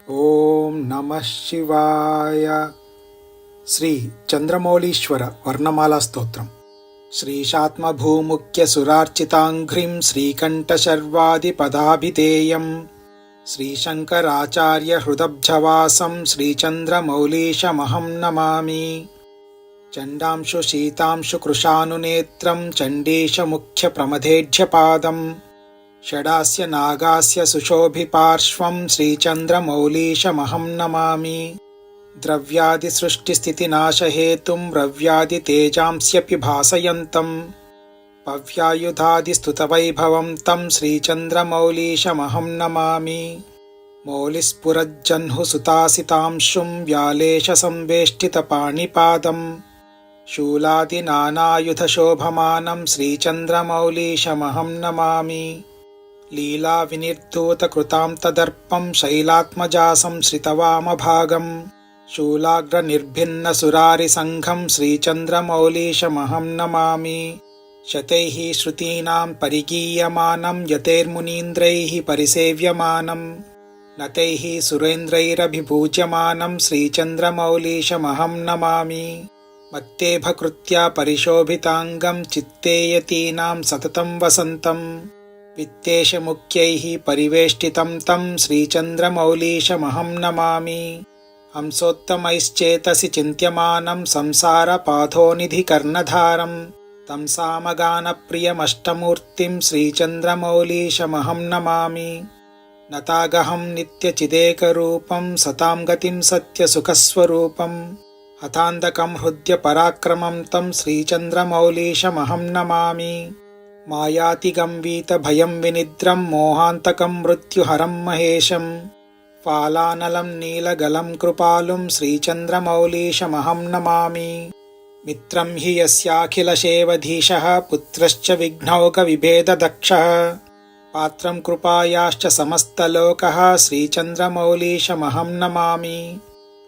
ಓಂ ನಮಃ ಶಿವಾಯ. ಶ್ರೀ ಚಂದ್ರಮೌಳೀಶ್ವರ ವರ್ಣಮಾಲಾ ಸ್ತೋತ್ರಂ. ಶ್ರೀಶಾತ್ಮಭೂಮುಖ್ಯ ಸುರಾರ್ಚಿತಾಂಘ್ರಿಂ ಶ್ರೀಕಂಠಶರ್ವಾದಿಪದಾಭಿಧೇಯಂ ಶ್ರೀಶಂಕರಾಚಾರ್ಯ ಹೃದಬ್ಜವಾಸಂ ಶ್ರೀಚಂದ್ರಮೌಳೀಶಮಹಂ ನಮಾಮಿ. ಚಂಡಾಂಶು ಶೀತಾಂಶು ಕೃಶಾನುನೇತ್ರಂ ಚಂಡೀಶಮುಖ್ಯ ಪ್ರಮಥೇಢ್ಯಪಾದಂ ಷಡಾಸ್ಯ ನಾಗಾಸ್ಯ ಸುಶೋಭಿಪಾರ್ಶ್ವಂ ಶ್ರೀಚಂದ್ರಮೌಳೀಶಮಹಂ ನಮಾಮಿ. ದ್ರವ್ಯಾದಿಸೃಷ್ಟಿಸ್ಥಿತಿನಾಶಹೇತುಂ ರವ್ಯಾದಿತೇಜಾಂಸ್ಯಪಿ ಭಾಸಯಂತಂ ಪವ್ಯಾಯುಧಾದಿಸ್ತುತವೈಭವಂ ತಂ ಶ್ರೀಚಂದ್ರಮೌಳೀಶಮಹಂ ನಮಾಮಿ. ಮೌಲಿಸ್ಫುರಜ್ಜಹ್ನು ಸುತಾಸಿತಾಂಶುಂ ವ್ಯಾಲೇಶಸಂವೇಷ್ಟಿತಪಾಣಿಪಾದಂ ಶೂಲಾದಿನಾನಾಯುಧಶೋಭಮಾನಂ ಶ್ರೀಚಂದ್ರಮೌಳೀಶಮಹಂ ನಮಾಮಿ. ಲೀಲಾವಿನಿರ್ಧೂತಕೃತಾಂ ತದರ್ಪಂ ಶೈಲಾತ್ಮಜಾಸಂ ಶ್ರಿತವಾಮಭಾಗಂ ಶೂಲಾಗ್ರನಿರ್ಭಿನ್ನಸುರಾರಿಸಂಘಂ ಶ್ರೀಚಂದ್ರಮೌಳೀಶಮಹಂ ನಮಾಮಿ. ಶತೈಃ ಶ್ರುತೀನಾಂ ಪರಿಗೀಯಮಾನಂ ಯತೈರ್ಮುನೀಂದ್ರೈಃ ಪರಿಸೇವ್ಯಮಾನಂ ನತೈಃ ಸುರೇಂದ್ರೈರಭಿಪೂಜ್ಯಮಾನಂ ಶ್ರೀಚಂದ್ರಮೌಳೀಶಮಹಂ ನಮಾಮಿ. ಮತ್ತೇಭಕೃತ್ಯ ಪರಿಶೋಭಿತಾಂಗಂ ಚಿತ್ತೇ ಯತೀನಾಂ ಸತತಂ ವಸಂತಂ ವಿತ್ತೇಶಮುಖ್ಯೈಃ ಪರಿವೇಷ್ಟಿತಂ ತಂ ಶ್ರೀಚಂದ್ರಮೌಳೀಶಮಹಂ ನಮಾಮಿ. ಹಂಸೋತ್ತಮೈಶ್ಚೇತಸಿ ಚಿಂತ್ಯಮಾನಂ ಸಂಸಾರಪಾಥೋನಿಧಿಕರ್ಣಧಾರಂ तं ಸಾಮಗಾನಪ್ರಿಯಮಷ್ಟಮೂರ್ತಿಂ ಶ್ರೀಚಂದ್ರಮೌಳೀಶಮಹಂ ನಮಾಮಿ. ನತಾಗಹಂ ನಿತ್ಯಚಿದೇಕರೂಪಂ ಸತಾಂ ಗತಿಂ ಸತ್ಯಸುಖಸ್ವರೂಪಂ ಹತಾಂಧಕಂ ಹೃದ್ಯ ಪರಾಕ್ರಮಂ तं ಶ್ರೀಚಂದ್ರಮೌಳೀಶಮಹಂ ನಮಾಮಿ. ಮಾಯಾತಿಗಂವೀತಭಯಂ ವಿನಿದ್ರಂ ಮೋಹಾಂತಕಂ ಮೃತ್ಯುಹರಂ ಮಹೇಶಂ ಫಾಲಾನಲಂ ನೀಲಗಲಂ ಕೃಪಾಲುಂ ಶ್ರೀಚಂದ್ರಮೌಳೀಶಮಹಂ ನಮಾಮಿ. ಮಿತ್ರಂ ಹಿ ಯಸ್ಯಾಖಿಲಶೇವಧೀಶಃ ಪುತ್ರಶ್ಚ ವಿಘ್ನೌಕವಿಭೇದದಕ್ಷಃ ಪಾತ್ರಂ ಕೃಪಾಯಾಶ್ಚ ಸಮಸ್ತಲೋಕಃ ಶ್ರೀಚಂದ್ರಮೌಳೀಶಮಹಂ ನಮಾಮಿ.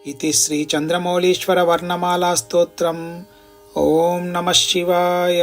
ಇತಿ ಶ್ರೀಚಂದ್ರಮೌಳೀಶ್ವರ ವರ್ಣಮಾಲಾ ಸ್ತೋತ್ರಂ. ಓಂ ನಮಃ ಶಿವಾಯ.